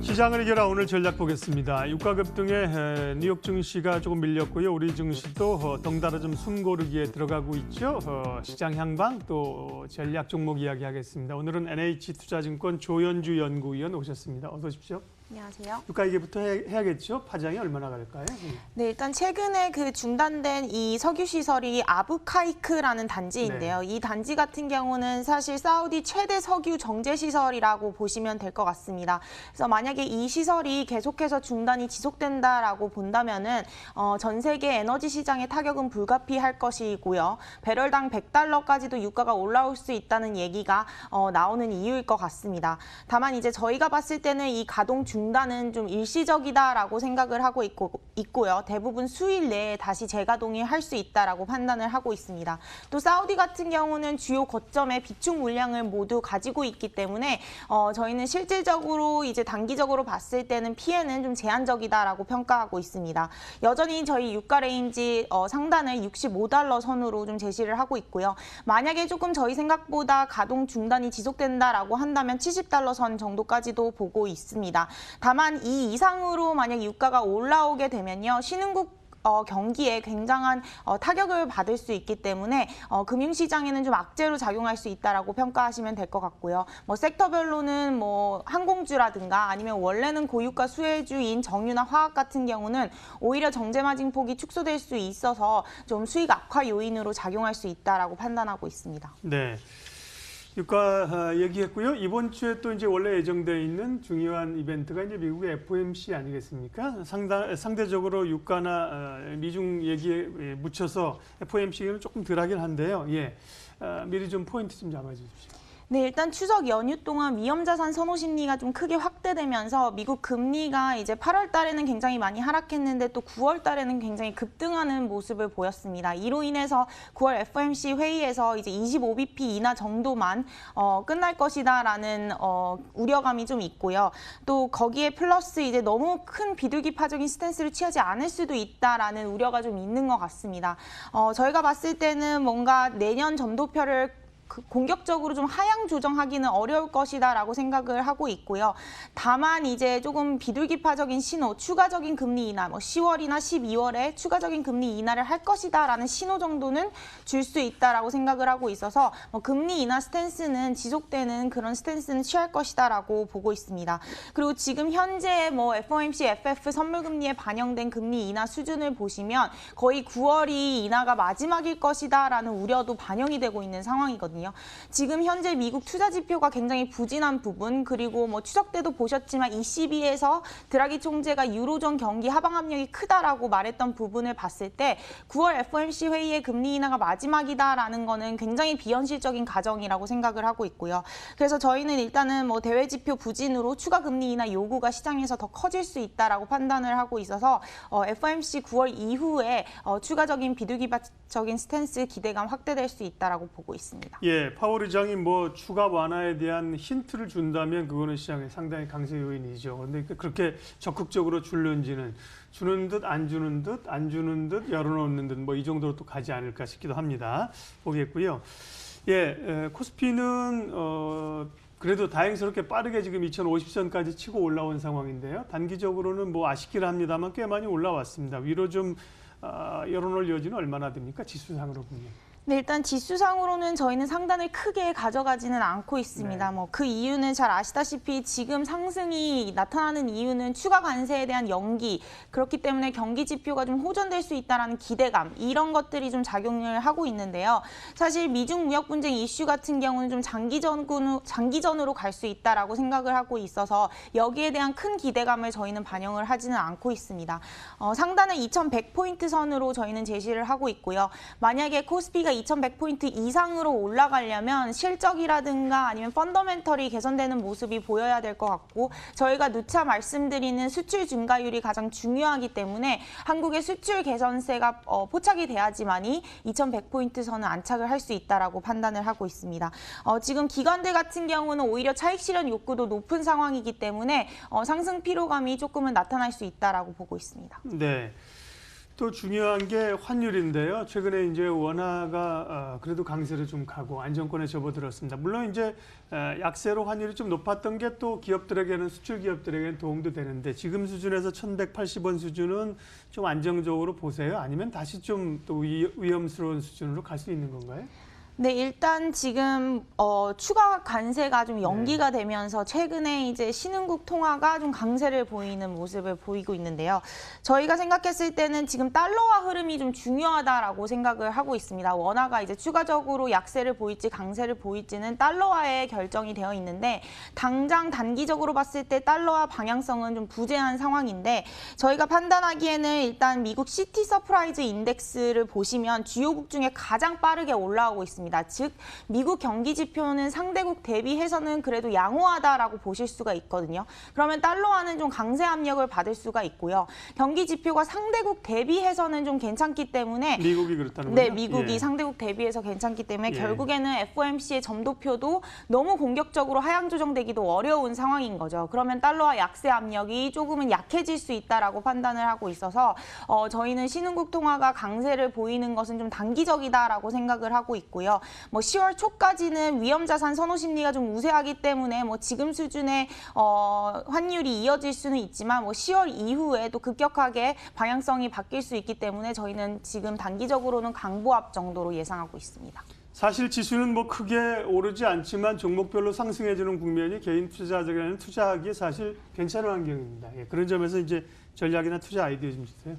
시장을 이겨라 오늘 전략 보겠습니다. 유가 급등에 뉴욕 증시가 조금 밀렸고요. 우리 증시도 덩달아 좀 숨고르기에 들어가고 있죠. 시장 향방 또 전략 종목 이야기하겠습니다. 오늘은 NH투자증권 조현주 연구위원 오셨습니다. 어서 오십시오. 안녕하세요. 유가 얘기부터 해야겠죠? 파장이 얼마나 갈까요? 네, 일단 최근에 그 중단된 이 석유 시설이 아부카이크라는 단지인데요. 네. 이 단지 같은 경우는 사실 사우디 최대 석유 정제 시설이라고 보시면 될 것 같습니다. 그래서 만약에 이 시설이 계속해서 중단이 지속된다라고 본다면은 전 세계 에너지 시장의 타격은 불가피할 것이고요. 배럴당 $100까지도 유가가 올라올 수 있다는 얘기가 나오는 이유일 것 같습니다. 다만 이제 저희가 봤을 때는 이 가동 중단은 좀 일시적이다라고 생각을 하고 있고요. 대부분 수일 내에 다시 재가동이 할 수 있다라고 판단을 하고 있습니다. 또 사우디 같은 경우는 주요 거점의 비축 물량을 모두 가지고 있기 때문에 저희는 실질적으로 이제 단기적으로 봤을 때는 피해는 좀 제한적이다라고 평가하고 있습니다. 여전히 저희 유가 레인지 상단을 $65 선으로 좀 제시를 하고 있고요. 만약에 조금 저희 생각보다 가동 중단이 지속된다라고 한다면 $70 선 정도까지도 보고 있습니다. 다만 이 이상으로 만약 유가가 올라오게 되면요. 신흥국 경기에 굉장한 타격을 받을 수 있기 때문에 금융시장에는 좀 악재로 작용할 수 있다라고 평가하시면 될 것 같고요. 뭐 섹터별로는 뭐 항공주라든가 아니면 원래는 고유가 수혜주인 정유나 화학 같은 경우는 오히려 정제 마진 폭이 축소될 수 있어서 좀 수익 악화 요인으로 작용할 수 있다라고 판단하고 있습니다. 네. 유가 얘기했고요. 이번 주에 또 이제 원래 예정돼 있는 중요한 이벤트가 이제 미국의 FOMC 아니겠습니까? 상대적으로 유가나 미중 얘기에 묻혀서 FOMC는 조금 덜하긴 한데요. 예, 미리 좀 포인트 좀 잡아주십시오. 네, 일단 추석 연휴 동안 위험자산 선호 심리가 좀 크게 확대되면서 미국 금리가 이제 8월 달에는 굉장히 많이 하락했는데 또 9월 달에는 굉장히 급등하는 모습을 보였습니다. 이로 인해서 9월 FOMC 회의에서 이제 25bp 인하 정도만 끝날 것이다라는 우려감이 좀 있고요. 또 거기에 플러스 이제 너무 큰 비둘기파적인 스탠스를 취하지 않을 수도 있다라는 우려가 좀 있는 것 같습니다. 저희가 봤을 때는 뭔가 내년 점도표를 공격적으로 좀 하향 조정하기는 어려울 것이다라고 생각을 하고 있고요. 다만 이제 조금 비둘기파적인 신호, 추가적인 금리 인하, 뭐 10월이나 12월에 추가적인 금리 인하를 할 것이다라는 신호 정도는 줄 수 있다라고 생각을 하고 있어서 금리 인하 스탠스는 지속되는 그런 스탠스는 취할 것이다라고 보고 있습니다. 그리고 지금 현재 뭐 FOMC, FF 선물금리에 반영된 금리 인하 수준을 보시면 거의 9월이 인하가 마지막일 것이다라는 우려도 반영이 되고 있는 상황이거든요. 지금 현재 미국 투자 지표가 굉장히 부진한 부분, 그리고 뭐 추석 때도 보셨지만 ECB에서 드라기 총재가 유로존 경기 하방 압력이 크다라고 말했던 부분을 봤을 때 9월 FOMC 회의의 금리 인하가 마지막이다라는 거는 굉장히 비현실적인 가정이라고 생각을 하고 있고요. 그래서 저희는 일단은 뭐 대외 지표 부진으로 추가 금리 인하 요구가 시장에서 더 커질 수 있다라고 판단을 하고 있어서 FOMC 9월 이후에 추가적인 비둘기적인 스탠스 기대감 확대될 수 있다라고 보고 있습니다. 예, 파월 의장이 뭐 추가 완화에 대한 힌트를 준다면 그거는 시장에 상당히 강세 요인이죠. 그런데 그렇게 적극적으로 줄는지는 주는 듯 안 주는 듯 안 주는 듯 열어놓는 듯 뭐 이 정도로 또 가지 않을까 싶기도 합니다. 보겠고요. 예, 코스피는 그래도 다행스럽게 빠르게 지금 2050선까지 치고 올라온 상황인데요. 단기적으로는 뭐 아쉽긴 합니다만 꽤 많이 올라왔습니다. 위로 좀 열어놓을 여지는 얼마나 됩니까? 지수상으로 보면. 네, 일단 지수상으로는 저희는 상단을 크게 가져가지는 않고 있습니다. 네. 뭐 그 이유는 잘 아시다시피 지금 상승이 나타나는 이유는 추가 관세에 대한 연기, 그렇기 때문에 경기 지표가 좀 호전될 수 있다는 기대감, 이런 것들이 좀 작용을 하고 있는데요. 사실 미중 무역 분쟁 이슈 같은 경우는 좀 장기전으로 갈 수 있다라고 생각을 하고 있어서 여기에 대한 큰 기대감을 저희는 반영을 하지는 않고 있습니다. 상단을 2100포인트 선으로 저희는 제시를 하고 있고요. 만약에 코스피가 2100포인트 이상으로 올라가려면 실적이라든가 아니면 펀더멘털이 개선되는 모습이 보여야 될 것 같고, 저희가 누차 말씀드리는 수출 증가율이 가장 중요하기 때문에 한국의 수출 개선세가 포착이 돼야지만이 2100포인트 선은 안착을 할 수 있다라고 판단을 하고 있습니다. 지금 기관들 같은 경우는 오히려 차익 실현 욕구도 높은 상황이기 때문에 상승 피로감이 조금은 나타날 수 있다라고 보고 있습니다. 네. 또 중요한 게 환율인데요. 최근에 이제 원화가 그래도 강세를 좀 가고 안정권에 접어들었습니다. 물론 이제 약세로 환율이 좀 높았던 게 또 기업들에게는 수출 기업들에게는 도움도 되는데 지금 수준에서 1,180원 수준은 좀 안정적으로 보세요? 아니면 다시 좀 또 위험스러운 수준으로 갈 수 있는 건가요? 네, 일단 지금 추가 관세가 좀 연기가 되면서 최근에 이제 신흥국 통화가 좀 강세를 보이는 모습을 보이고 있는데요. 저희가 생각했을 때는 지금 달러화 흐름이 좀 중요하다라고 생각을 하고 있습니다. 원화가 이제 추가적으로 약세를 보일지 강세를 보일지는 달러화에 결정이 되어 있는데 당장 단기적으로 봤을 때 달러화 방향성은 좀 부재한 상황인데 저희가 판단하기에는 일단 미국 시티 서프라이즈 인덱스를 보시면 주요국 중에 가장 빠르게 올라오고 있습니다. 즉 미국 경기 지표는 상대국 대비해서는 그래도 양호하다라고 보실 수가 있거든요. 그러면 달러화는 좀 강세 압력을 받을 수가 있고요. 경기 지표가 상대국 대비해서는 좀 괜찮기 때문에 미국이 그렇다는 거죠? 네, 미국이 상대국 대비해서 괜찮기 때문에 결국에는 FOMC의 점도표도 너무 공격적으로 하향 조정되기도 어려운 상황인 거죠. 그러면 달러화 약세 압력이 조금은 약해질 수 있다라고 판단을 하고 있어서 저희는 신흥국 통화가 강세를 보이는 것은 좀 단기적이다라고 생각을 하고 있고요. 뭐 10월 초까지는 위험자산 선호 심리가 좀 우세하기 때문에 뭐 지금 수준의 환율이 이어질 수는 있지만 뭐 10월 이후에 또 급격하게 방향성이 바뀔 수 있기 때문에 저희는 지금 단기적으로는 강보합 정도로 예상하고 있습니다. 사실 지수는 뭐 크게 오르지 않지만 종목별로 상승해주는 국면이 개인 투자자에게는 투자하기에 사실 괜찮은 환경입니다. 예, 그런 점에서 이제 전략이나 투자 아이디어 좀 주세요.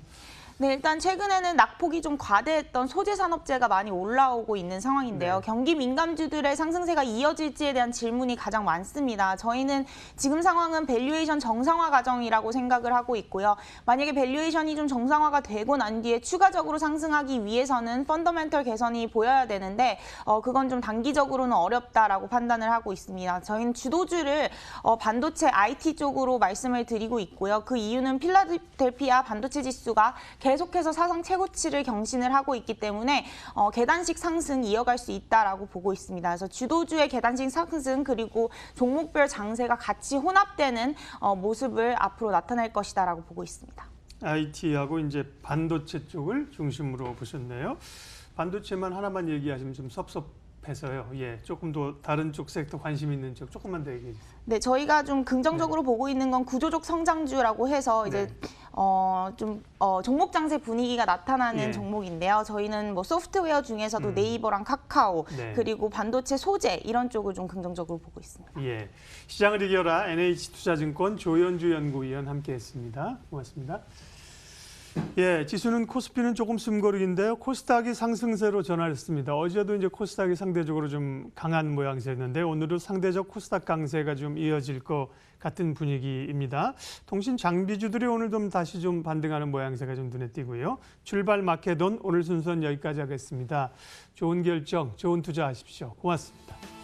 네, 일단 최근에는 낙폭이 좀 과대했던 소재 산업재가 많이 올라오고 있는 상황인데요. 네. 경기 민감주들의 상승세가 이어질지에 대한 질문이 가장 많습니다. 저희는 지금 상황은 밸류에이션 정상화 과정이라고 생각을 하고 있고요. 만약에 밸류에이션이 좀 정상화가 되고 난 뒤에 추가적으로 상승하기 위해서는 펀더멘털 개선이 보여야 되는데 그건 좀 단기적으로는 어렵다라고 판단을 하고 있습니다. 저희는 주도주를 반도체 IT 쪽으로 말씀을 드리고 있고요. 그 이유는 필라델피아 반도체 지수가 계속해서 사상 최고치를 경신을 하고 있기 때문에 계단식 상승 이어갈 수 있다라고 보고 있습니다. 그래서 주도주의 계단식 상승 그리고 종목별 장세가 같이 혼합되는 모습을 앞으로 나타낼 것이다라고 보고 있습니다. IT하고 이제 반도체 쪽을 중심으로 보셨네요. 반도체만 하나만 얘기하시면 좀 섭섭해서요. 예, 조금 더 다른 쪽 섹터 관심 있는 쪽 조금만 더 얘기해 주세요. 네, 저희가 좀 긍정적으로 보고 있는 건 구조적 성장주라고 해서 이제 종목 장세 분위기가 나타나는 종목인데요. 저희는 뭐 소프트웨어 중에서도 네이버랑 카카오 그리고 반도체 소재 이런 쪽을 좀 긍정적으로 보고 있습니다. 예, 시장을 이겨라 NH투자증권 조현주 연구위원 함께했습니다. 고맙습니다. 예, 지수는 코스피는 조금 숨고르기인데요. 코스닥이 상승세로 전환했습니다. 어제도 이제 코스닥이 상대적으로 좀 강한 모양새였는데 오늘은 상대적 코스닥 강세가 좀 이어질 것 같은 분위기입니다. 통신 장비주들이 오늘 좀 다시 좀 반등하는 모양새가 좀 눈에 띄고요. 출발 마켓온 오늘 순서는 여기까지 하겠습니다. 좋은 결정, 좋은 투자하십시오. 고맙습니다.